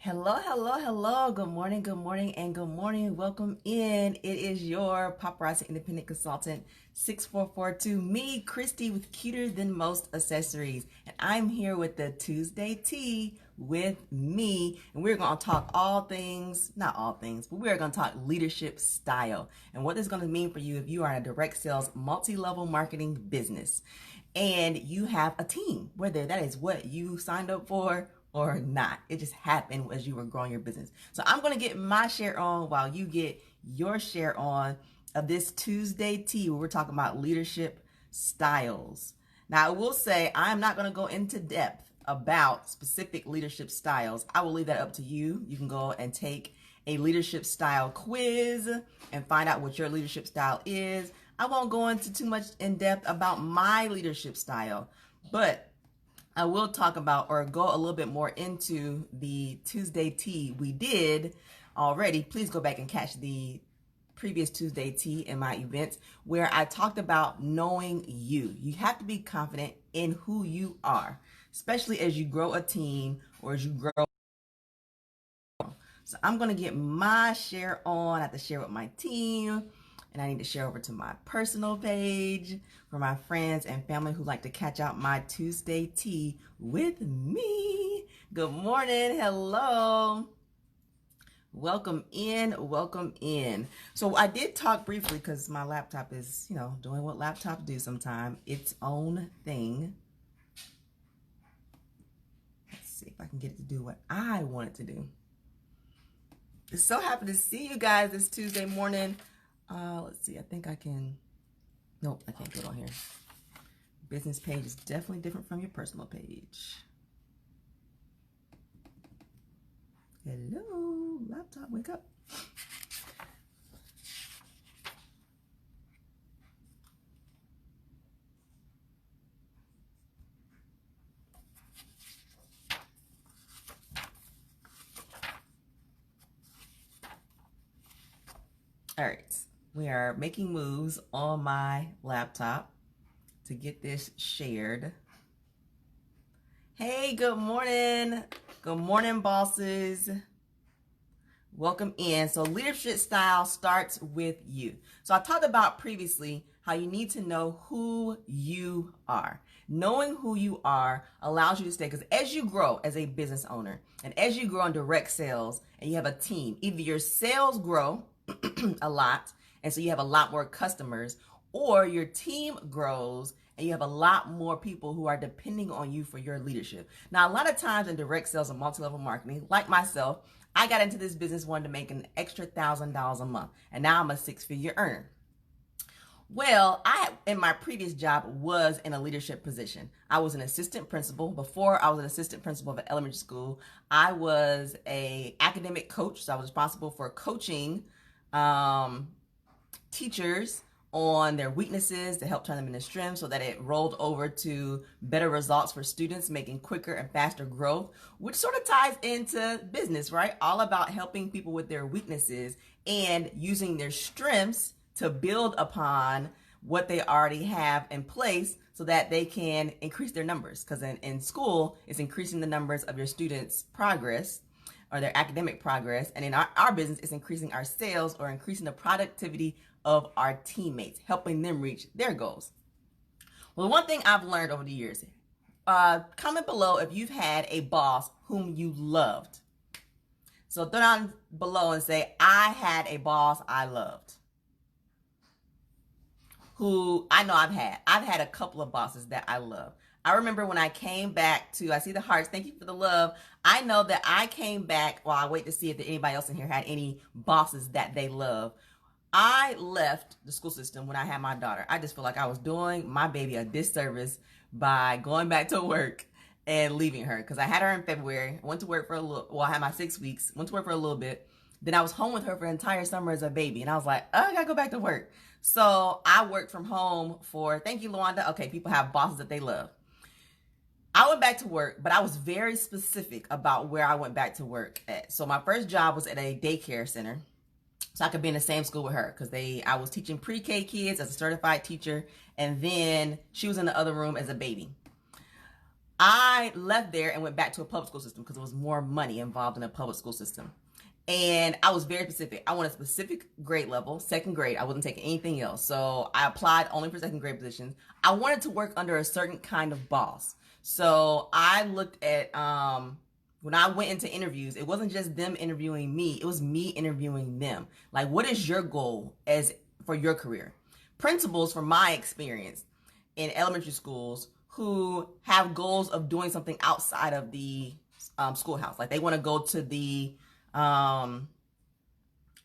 Hello, hello, hello. Good morning, and good morning. Welcome in. It is your Paparazzi Independent Consultant 6442, me, Christy, with Cuter Than Most Accessories. And I'm here with the Tuesday Tea with me. And we're going to talk all things, not all things, but we're going to talk leadership style and what this is going to mean for you if you are in a direct sales, multi-level marketing business and you have a team, whether that is what you signed up for or not. It just happened as you were growing your business. So I'm going to get my share on while you get your share on of this Tuesday tea where we're talking about leadership styles. Now, I will say I'm not going to go into depth about specific leadership styles. I will leave that up to you. You can go and take a leadership style quiz and find out what your leadership style is. I won't go into too much in depth about my leadership style, but I will talk about or go a little bit more into the Tuesday tea we did already. Please go back and catch the previous Tuesday tea in my events where I talked about knowing you. You have to be confident in who you are, especially as you grow a team or as you grow. So I'm going to get my share on. I have to share with my team. And I need to share over to my personal page for my friends and family who like to catch out my Tuesday tea with me. Good morning. Hello. Welcome in. Welcome in. So I did talk briefly because my laptop is, doing what laptops do sometimes, its own thing. Let's see if I can get it to do what I want it to do. So happy to see you guys this Tuesday morning. Let's see, I think I can, nope, I can't do it on here. Business page is definitely different from your personal page. Hello, laptop, wake up. All right, we are making moves on my laptop to get this shared. Hey, good morning. Good morning, bosses. Welcome in. So leadership style starts with you. So I talked about previously how you need to know who you are. Knowing who you are allows you to stay, because as you grow as a business owner and as you grow in direct sales and you have a team, either your sales grow a lot and so you have a lot more customers, or your team grows and you have a lot more people who are depending on you for your leadership. Now, a lot of times in direct sales and multi-level marketing, like myself, I got into this business wanting to make an extra $1,000 a month, and now I'm a six-figure earner. Well, in my previous job, was in a leadership position. I was an assistant principal. Before I was an assistant principal of an elementary school, I was a academic coach, so I was responsible for coaching teachers on their weaknesses to help turn them into strengths so that it rolled over to better results for students, making quicker and faster growth, which sort of ties into business, right? All about helping people with their weaknesses and using their strengths to build upon what they already have in place so that they can increase their numbers. Because in school, it's increasing the numbers of your students' progress or their academic progress. And in our business, it's increasing our sales or increasing the productivity of our teammates, helping them reach their goals. Well, one thing I've learned over the years, comment below if you've had a boss whom you loved. So throw down below and say, I had a boss I loved. Who I know I've had a couple of bosses that I love. I remember when I came back to, I see the hearts, thank you for the love. I know that I came back, while I wait to see if anybody else in here had any bosses that they love. I left the school system when I had my daughter. I just feel like I was doing my baby a disservice by going back to work and leaving her, because I had her in February. I went to work for a little, well, I had my 6 weeks, went to work for a little bit. Then I was home with her for an entire summer as a baby. And I was like, oh, I gotta go back to work. So I worked from home for, thank you, Luanda. Okay, people have bosses that they love. I went back to work, but I was very specific about where I went back to work at. So my first job was at a daycare center, so I could be in the same school with her, because I was teaching pre-K kids as a certified teacher, and then she was in the other room as a baby. I left there and went back to a public school system because there was more money involved in a public school system. And I was very specific. I wanted a specific grade level, second grade. I wasn't taking anything else. So I applied only for second grade positions. I wanted to work under a certain kind of boss. So I looked at, when I went into interviews, it wasn't just them interviewing me. It was me interviewing them. Like, what is your goal for your career? Principals, from my experience in elementary schools, who have goals of doing something outside of the schoolhouse. Like, they want to go to the they want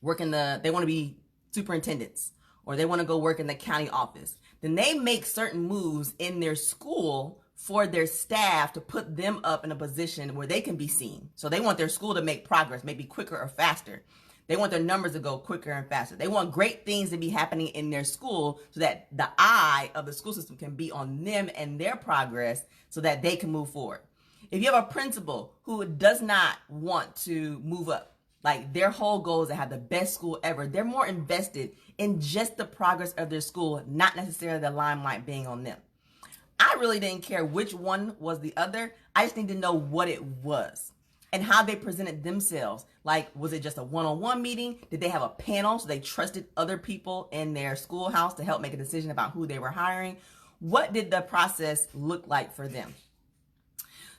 to be superintendents, or they want to go work in the county office. Then they make certain moves in their school for their staff to put them up in a position where they can be seen. So they want their school to make progress, maybe quicker or faster. They want their numbers to go quicker and faster. They want great things to be happening in their school so that the eye of the school system can be on them and their progress so that they can move forward. If you have a principal who does not want to move up, like their whole goal is to have the best school ever, they're more invested in just the progress of their school, not necessarily the limelight being on them. I really didn't care which one was the other. I just need to know what it was and how they presented themselves. Like, was it just a one-on-one meeting? Did they have a panel so they trusted other people in their schoolhouse to help make a decision about who they were hiring? What did the process look like for them?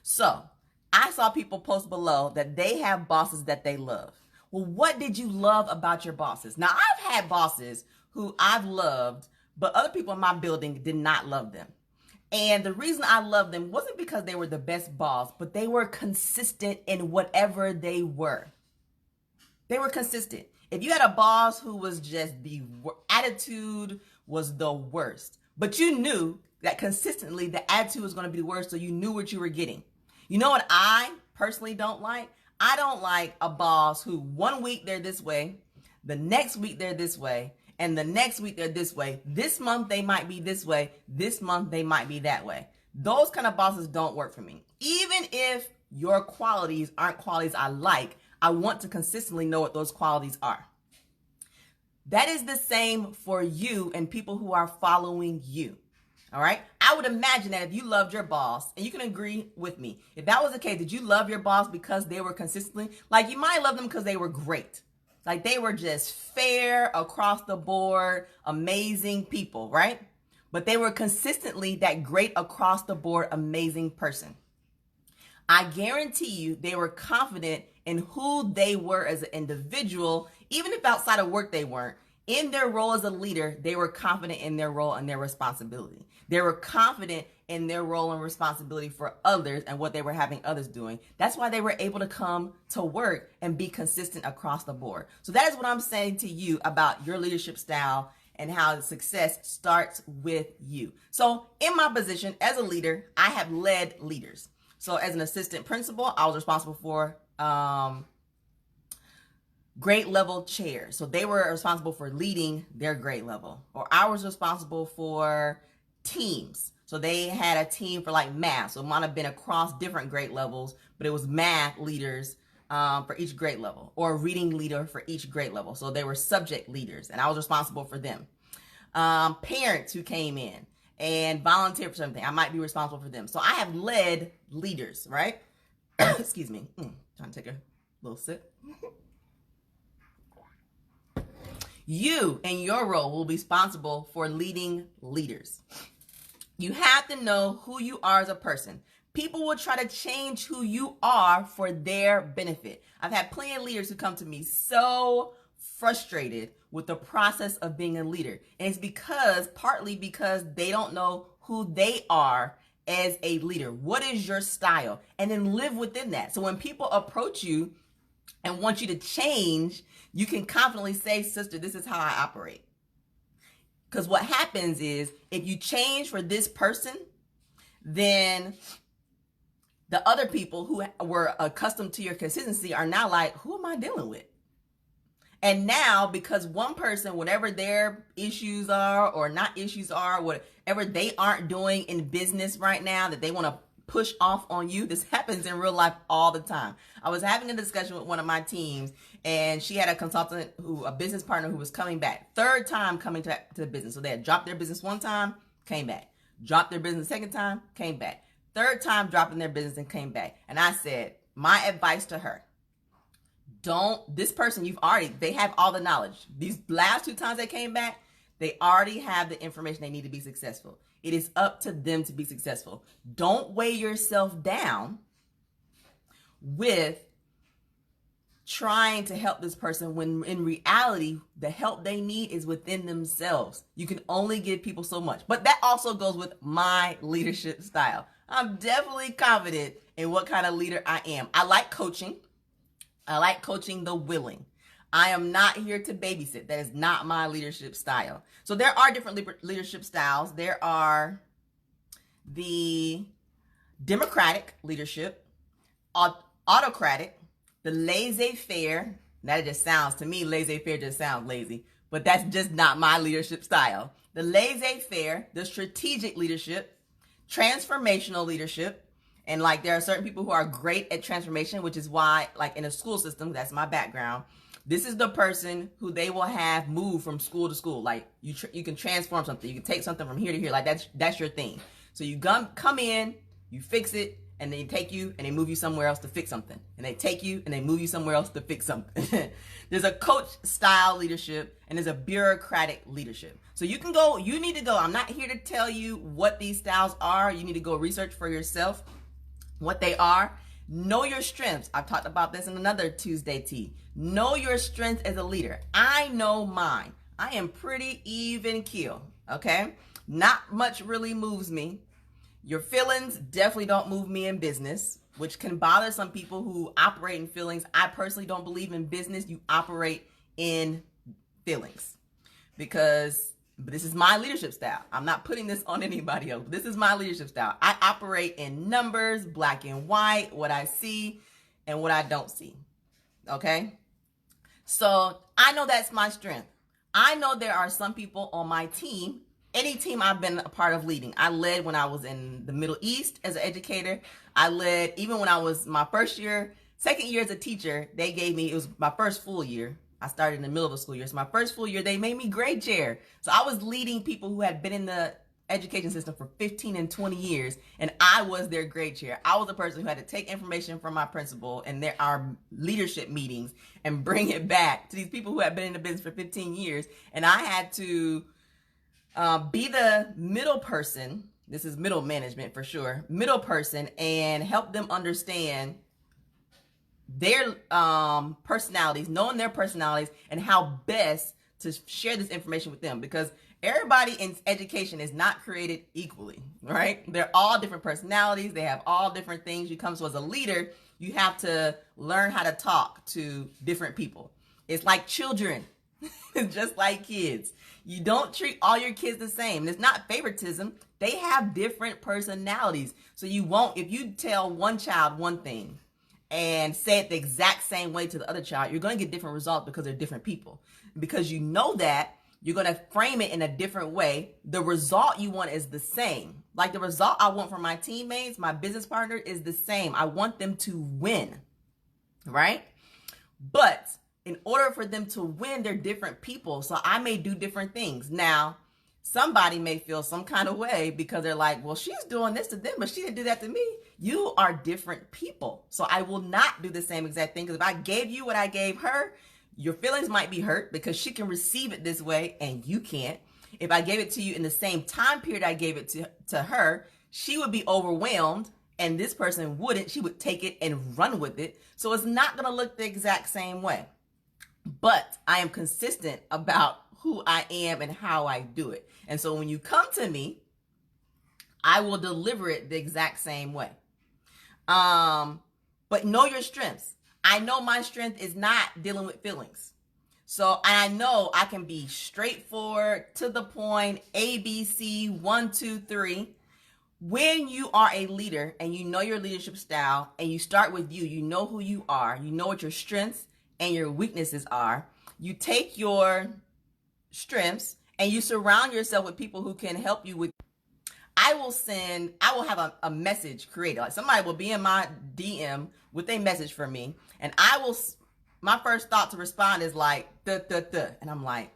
So I saw people post below that they have bosses that they love. Well, what did you love about your bosses? Now, I've had bosses who I've loved, but other people in my building did not love them. And the reason I loved them wasn't because they were the best boss, but they were consistent in whatever they were. They were consistent. If you had a boss who was just the attitude was the worst, but you knew that consistently the attitude was going to be the worst, so you knew what you were getting. You know what I personally don't like? I don't like a boss who 1 week they're this way, the next week they're this way, and the next week they're this way. This month they might be this way. This month they might be that way. Those kind of bosses don't work for me. Even if your qualities aren't qualities I like, I want to consistently know what those qualities are. That is the same for you and people who are following you. All right. I would imagine that if you loved your boss, and you can agree with me, if that was the case, did you love your boss because they were consistently, like, you might love them because they were great. Like, they were just fair across the board, amazing people, right? But they were consistently that great across the board, amazing person. I guarantee you they were confident in who they were as an individual, even if outside of work they weren't. In their role as a leader, they were confident in their role and their responsibility. They were confident in their role and responsibility for others and what they were having others doing. That's why they were able to come to work and be consistent across the board. So that is what I'm saying to you about your leadership style and how success starts with you. So in my position as a leader, I have led leaders. So as an assistant principal, I was responsible for grade level chairs. So they were responsible for leading their grade level. Or I was responsible for teams. So they had a team for like math. So it might have been across different grade levels, but it was math leaders for each grade level, or a reading leader for each grade level. So they were subject leaders, and I was responsible for them. Parents who came in and volunteered for something, I might be responsible for them. So I have led leaders, right? Excuse me. Trying to take a little sip. You and your role will be responsible for leading leaders. You have to know who you are as a person. People will try to change who you are for their benefit. I've had plenty of leaders who come to me so frustrated with the process of being a leader. And it's partly because they don't know who they are as a leader. What is your style? And then live within that. So when people approach you and want you to change, you can confidently say, sister, this is how I operate. Because what happens is, if you change for this person, then the other people who were accustomed to your consistency are now like, who am I dealing with? And now, because one person, whatever their issues are or not issues are, whatever they aren't doing in business right now that they want to push off on you, this happens in real life all the time. I was having a discussion with one of my teams, and she had a business partner who was coming back, third time coming to the business. So they had dropped their business one time, came back. Dropped their business the second time, came back. third time dropping their business and came back. And I said, my advice to her, this person, they have all the knowledge. These last 2 times they came back, they already have the information they need to be successful. It is up to them to be successful. Don't weigh yourself down with trying to help this person when in reality, the help they need is within themselves. You can only give people so much. But that also goes with my leadership style. I'm definitely confident in what kind of leader I am. I like coaching. I like coaching the willing. I am not here to babysit. That is not my leadership style. So there are different leadership styles. There are the democratic leadership, autocratic, the laissez-faire. That just sounds, to me, laissez-faire just sounds lazy, but that's just not my leadership style. The laissez-faire, the strategic leadership, transformational leadership. And like there are certain people who are great at transformation, which is why like in a school system, that's my background. This is the person who they will have move from school to school. Like you can transform something. You can take something from here to here. Like that's your thing. So you come in, you fix it, and they take you and they move you somewhere else to fix something. And they take you and they move you somewhere else to fix something. There's a coach style leadership and there's a bureaucratic leadership. So you need to go. I'm not here to tell you what these styles are. You need to go research for yourself what they are. Know your strengths. I've talked about this in another Tuesday tea. Know your strengths as a leader. I know mine. I am pretty even keel, okay? Not much really moves me. Your feelings definitely don't move me in business, which can bother some people who operate in feelings. I personally don't believe in business. You operate in feelings because this is my leadership style. I'm not putting this on anybody else. This is my leadership style. I operate in numbers, black and white, what I see and what I don't see. Okay? So I know that's my strength. I know there are some people on my team, any team I've been a part of leading. I led when I was in the Middle East as an educator. I led even when I was my second year as a teacher. It was my first full year. I started in the middle of the school year. So my first full year, they made me grade chair. So I was leading people who had been in the education system for 15 and 20 years, and I was their grade chair. I was the person who had to take information from my principal and our leadership meetings and bring it back to these people who had been in the business for 15 years. And I had to be the middle person. This is middle management for sure. Middle person, and help them understand their personalities, knowing their personalities and how best to share this information with them, because everybody in education is not created equally, right? They're all different personalities. They have all different things. You come to as a leader, you have to learn how to talk to different people. It's like children. It's just like kids. You don't treat all your kids the same. And it's not favoritism. They have different personalities. So if you tell one child one thing and say it the exact same way to the other child, you're going to get different results because they're different people. Because you know that, you're going to frame it in a different way. The result you want is the same. Like the result I want from my teammates, my business partner, is the same. I want them to win, right? But in order for them to win, they're different people. So I may do different things. Now, somebody may feel some kind of way because they're like, well, she's doing this to them, but she didn't do that to me. You are different people. So I will not do the same exact thing, because if I gave you what I gave her, your feelings might be hurt because she can receive it this way and you can't. If I gave it to you in the same time period I gave it to her, she would be overwhelmed, and this person wouldn't. She would take it and run with it. So it's not going to look the exact same way. But I am consistent about who I am and how I do it. And so when you come to me, I will deliver it the exact same way. But know your strengths. I know my strength is not dealing with feelings. So I know I can be straightforward, to the point, ABC, 1, 2, 3. When you are a leader and you know your leadership style and you start with you know who you are, you know what your strengths and your weaknesses are. You take your strengths and you surround yourself with people who can help you with. I will have a message created. Like somebody will be in my DM with a message for me, and my first thought to respond is like, and I'm like,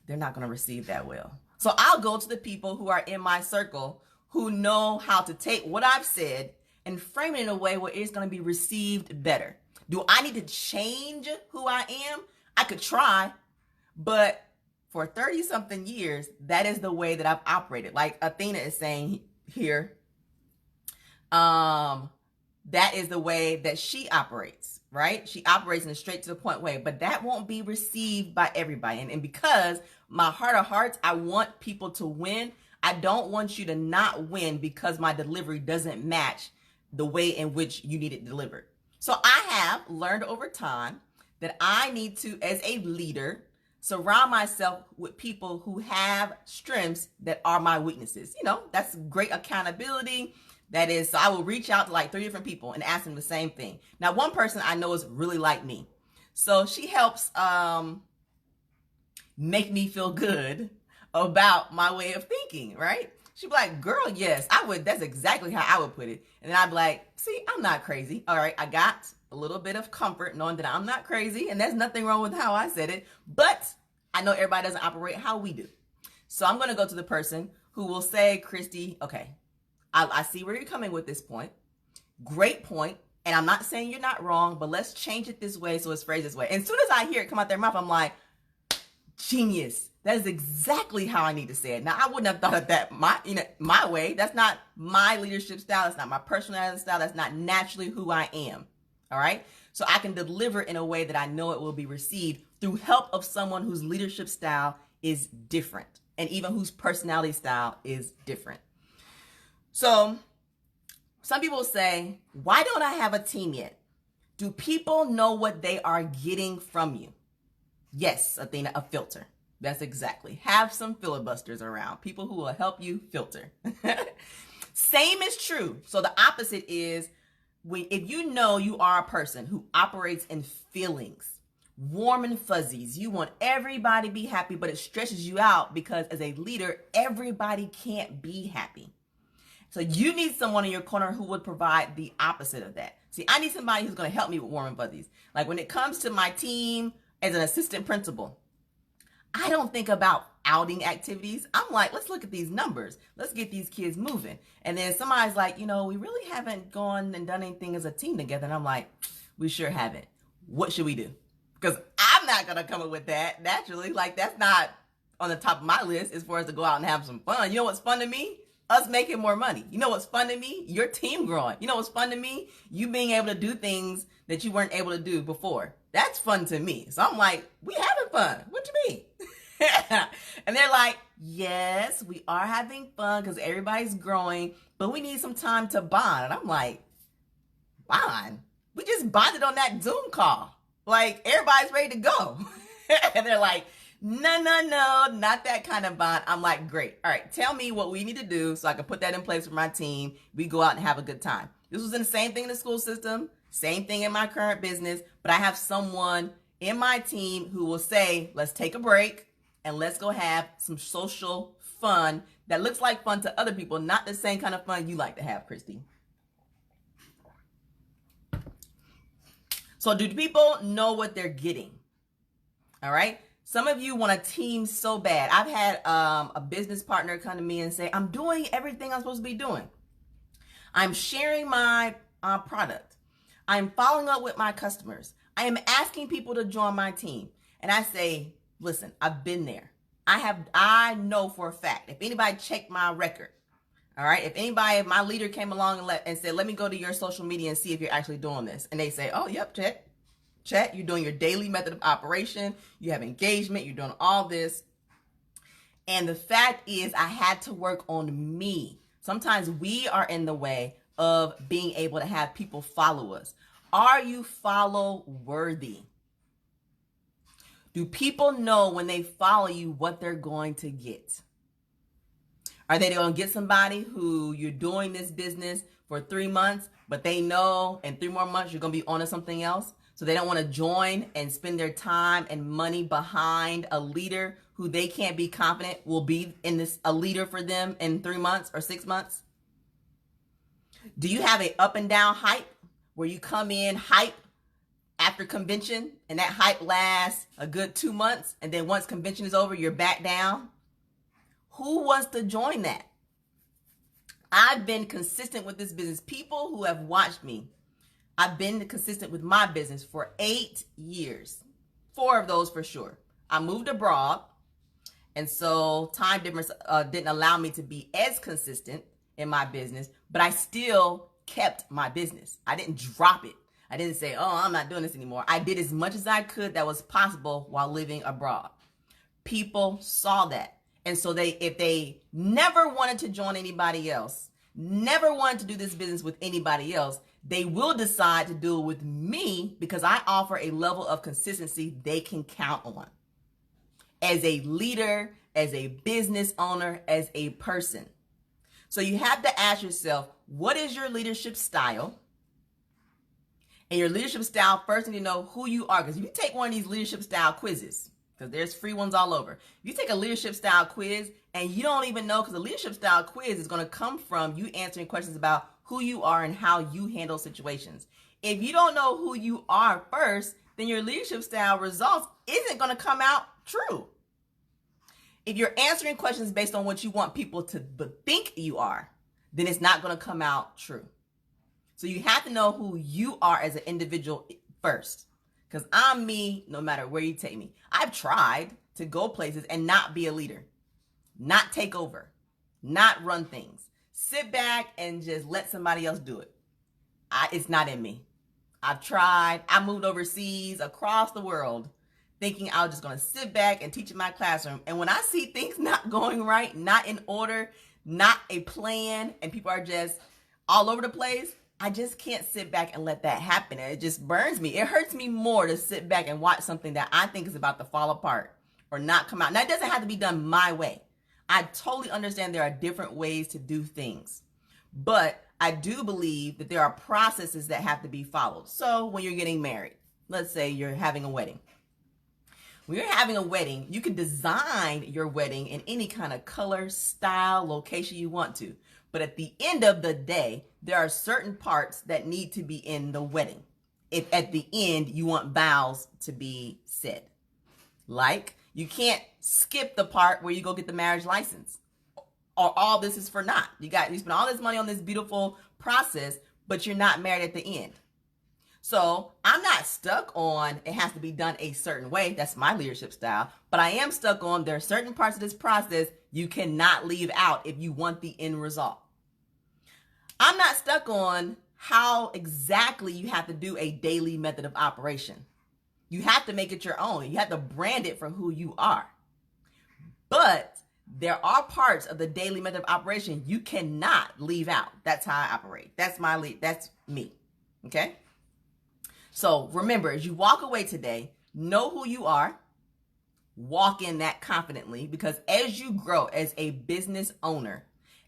they're not going to receive that well. So I'll go to the people who are in my circle who know how to take what I've said and frame it in a way where it's going to be received better. Do I need to change who I am? I could try, but for 30 something years, that is the way that I've operated. Like Athena is saying here, that is the way that she operates, right? She operates in a straight to the point way, but that won't be received by everybody. And because my heart of hearts, I want people to win. I don't want you to not win because my delivery doesn't match the way in which you need it delivered. So I have learned over time that I need to, as a leader, surround myself with people who have strengths that are my weaknesses. You know, that's great accountability. That is, so I will reach out to like 3 different people and ask them the same thing. Now, one person I know is really like me. So she helps make me feel good about my way of thinking, right? She'd be like, girl, yes, I would. That's exactly how I would put it. And then I'd be like, see, I'm not crazy. All right, I got a little bit of comfort knowing that I'm not crazy, and there's nothing wrong with how I said it, but I know everybody doesn't operate how we do. So I'm going to go to the person who will say, Christy, okay, I see where you're coming with this point. Great point. And I'm not saying you're not wrong, but let's change it this way so it's phrased this way. And as soon as I hear it come out their mouth, I'm like, genius. That is exactly how I need to say it. Now, I wouldn't have thought of that my way. That's not my leadership style. That's not my personality style. That's not naturally who I am. All right. So I can deliver in a way that I know it will be received through help of someone whose leadership style is different and even whose personality style is different. So some people say, why don't I have a team yet? Do people know what they are getting from you? Yes, Athena, a filter. That's exactly. Have some filibusters around. People who will help you filter. Same is true. So the opposite is if you know you are a person who operates in feelings, warm and fuzzies, you want everybody to be happy, but it stresses you out because as a leader, everybody can't be happy. So you need someone in your corner who would provide the opposite of that. See, I need somebody who's going to help me with warm and fuzzies. Like when it comes to my team as an assistant principal, I don't think about outing activities. I'm like, let's look at these numbers. Let's get these kids moving. And then somebody's like, we really haven't gone and done anything as a team together. And I'm like, we sure haven't. What should we do? Because I'm not going to come up with that naturally. Like that's not on the top of my list as far as to go out and have some fun. You know what's fun to me? Us making more money. You know what's fun to me? Your team growing. You know what's fun to me? You being able to do things that you weren't able to do before. That's fun to me. So I'm like, we having fun. What you mean? And they're like, yes, we are having fun because everybody's growing, but we need some time to bond. And I'm like, bond? We just bonded on that Zoom call. Like everybody's ready to go. And they're like, no, not that kind of bond. I'm like, great. All right, tell me what we need to do so I can put that in place for my team. We go out and have a good time. This was the same thing in the school system, same thing in my current business, but I have someone in my team who will say, let's take a break and let's go have some social fun that looks like fun to other people, not the same kind of fun you like to have, Christy. So do people know what they're getting? All right. Some of you want a team so bad. I've had a business partner come to me and say, I'm doing everything I'm supposed to be doing. I'm sharing my product. I'm following up with my customers. I am asking people to join my team. And I say, listen, I've been there. I know for a fact, if anybody checked my record, all right, if my leader came along and said, let me go to your social media and see if you're actually doing this. And they say, oh, yep, check. You're doing your daily method of operation. You have engagement. You're doing all this. And the fact is, I had to work on me. Sometimes we are in the way of being able to have people follow us. Are you follow worthy? Do people know when they follow you what they're going to get? Are they going to get somebody who you're doing this business for 3 months, but they know in 3 more months you're going to be on to something else? So they don't want to join and spend their time and money behind a leader who they can't be confident will be a leader for them in 3 months or 6 months? Do you have a up and down hype where you come in hype after convention and that hype lasts a good 2 months and then once convention is over, you're back down? Who wants to join that? I've been consistent with this business. People who have watched me, I've been consistent with my business for 8 years. 4 of those for sure. I moved abroad, and so time difference didn't allow me to be as consistent in my business, but I still kept my business. I didn't drop it. I didn't say, oh, I'm not doing this anymore. I did as much as I could that was possible while living abroad. People saw that. And so if they never wanted to join anybody else, never wanted to do this business with anybody else, they will decide to do it with me because I offer a level of consistency they can count on. As a leader, as a business owner, as a person. So you have to ask yourself, what is your leadership style? And your leadership style, first you need to know who you are. Because if you take one of these leadership style quizzes, because there's free ones all over. If you take a leadership style quiz and you don't even know, because a leadership style quiz is going to come from you answering questions about who you are and how you handle situations. If you don't know who you are first, then your leadership style results isn't going to come out true. If you're answering questions based on what you want people to think you are, then it's not going to come out true. So you have to know who you are as an individual first. Because I'm me no matter where you take me. I've tried to go places and not be a leader, not take over, not run things. Sit back and just let somebody else do it. It's not in me. I've tried. I moved overseas across the world thinking I was just going to sit back and teach in my classroom. And when I see things not going right, not in order, not a plan, and people are just all over the place, I just can't sit back and let that happen. And it just burns me. It hurts me more to sit back and watch something that I think is about to fall apart or not come out. Now, it doesn't have to be done my way. I totally understand there are different ways to do things. But I do believe that there are processes that have to be followed. So when you're getting married, let's say you're having a wedding. When you're having a wedding, you can design your wedding in any kind of color, style, location you want to. But at the end of the day, there are certain parts that need to be in the wedding. If at the end you want vows to be said. Like, you can't skip the part where you go get the marriage license. Or all this is for naught. You spend all this money on this beautiful process, but you're not married at the end. So I'm not stuck on it has to be done a certain way. That's my leadership style. But I am stuck on there are certain parts of this process you cannot leave out if you want the end result. I'm not stuck on how exactly you have to do a daily method of operation. You have to make it your own. You have to brand it for who you are. But there are parts of the daily method of operation you cannot leave out. That's how I operate. That's me. Okay? So remember, as you walk away today, know who you are. Walk in that confidently, because as you grow as a business owner,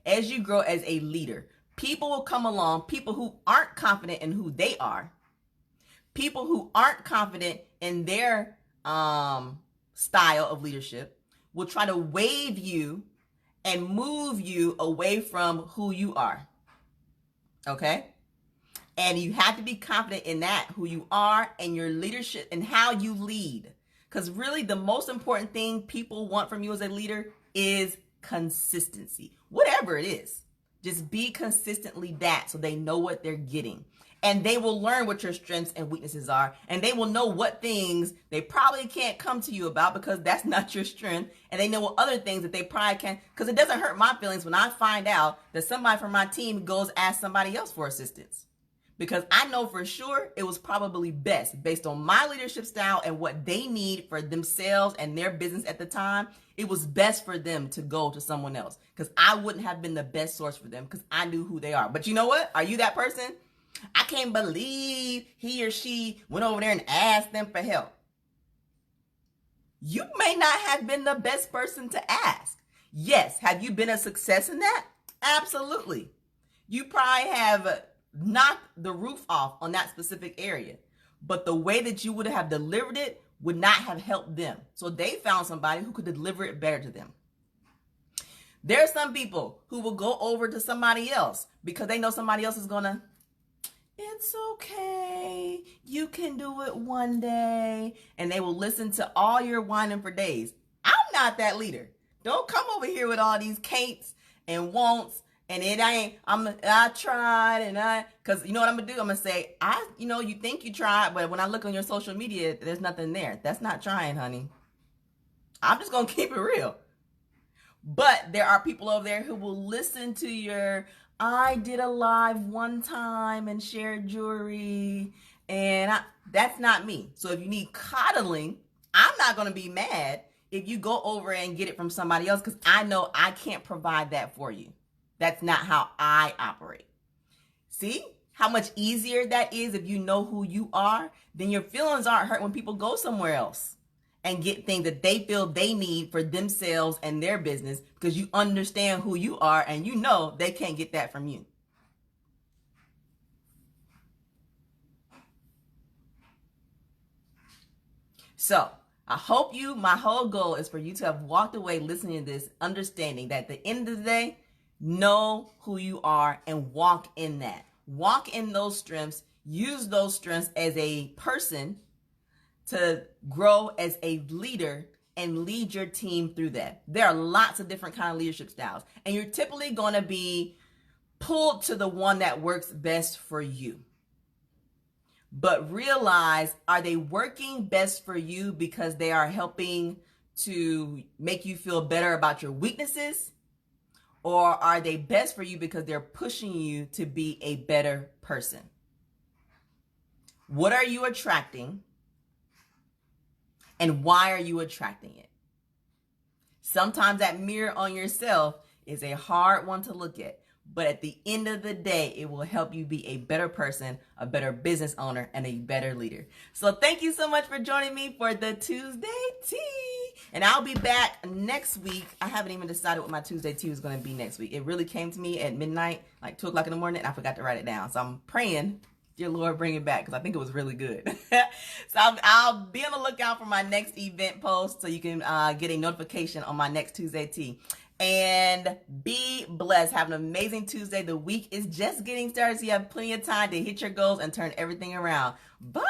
as you grow as a leader, people will come along, people who aren't confident in who they are, people who aren't confident in their style of leadership will try to wave you and move you away from who you are. Okay? And you have to be confident in that, who you are and your leadership and how you lead. Because really the most important thing people want from you as a leader is consistency. Whatever it is, just be consistently that so they know what they're getting. And they will learn what your strengths and weaknesses are. And they will know what things they probably can't come to you about because that's not your strength. And they know what other things that they probably can. Because it doesn't hurt my feelings when I find out that somebody from my team goes ask somebody else for assistance. Because I know for sure it was probably best based on my leadership style and what they need for themselves and their business at the time. It was best for them to go to someone else because I wouldn't have been the best source for them because I knew who they are. But you know what? Are you that person? I can't believe he or she went over there and asked them for help. You may not have been the best person to ask. Yes. Have you been a success in that? Absolutely. You probably have knocked the roof off on that specific area. But the way that you would have delivered it would not have helped them. So they found somebody who could deliver it better to them. There are some people who will go over to somebody else because they know somebody else is going to, it's okay, you can do it one day. And they will listen to all your whining for days. I'm not that leader. Don't come over here with all these can'ts and won'ts And it ain't, I tried cause you know what I'm gonna do? I'm gonna say, you think you tried, but when I look on your social media, there's nothing there. That's not trying, honey. I'm just gonna keep it real. But there are people over there who will listen to your, I did a live one time and shared jewelry, and that's not me. So if you need coddling, I'm not gonna be mad if you go over and get it from somebody else, because I know I can't provide that for you. That's not how I operate. See how much easier that is if you know who you are? Then your feelings aren't hurt when people go somewhere else and get things that they feel they need for themselves and their business, because you understand who you are and you know they can't get that from you. So I hope my whole goal is for you to have walked away listening to this, understanding that at the end of the day, know who you are and walk in that. Walk in those strengths. Use those strengths as a person to grow as a leader and lead your team through that. There are lots of different kind of leadership styles, and you're typically going to be pulled to the one that works best for you. But realize, are they working best for you because they are helping to make you feel better about your weaknesses? Or are they best for you because they're pushing you to be a better person? What are you attracting? And why are you attracting it? Sometimes that mirror on yourself is a hard one to look at. But at the end of the day, it will help you be a better person, a better business owner, and a better leader. So thank you so much for joining me for the Tuesday Tea. And I'll be back next week. I haven't even decided what my Tuesday Tea is going to be next week. It really came to me at midnight, like 2 o'clock in the morning, and I forgot to write it down. So I'm praying, dear Lord, bring it back, because I think it was really good. So I'll be on the lookout for my next event post so you can get a notification on my next Tuesday Tea. And be blessed. Have an amazing Tuesday. The week is just getting started, so you have plenty of time to hit your goals and turn everything around. Bye.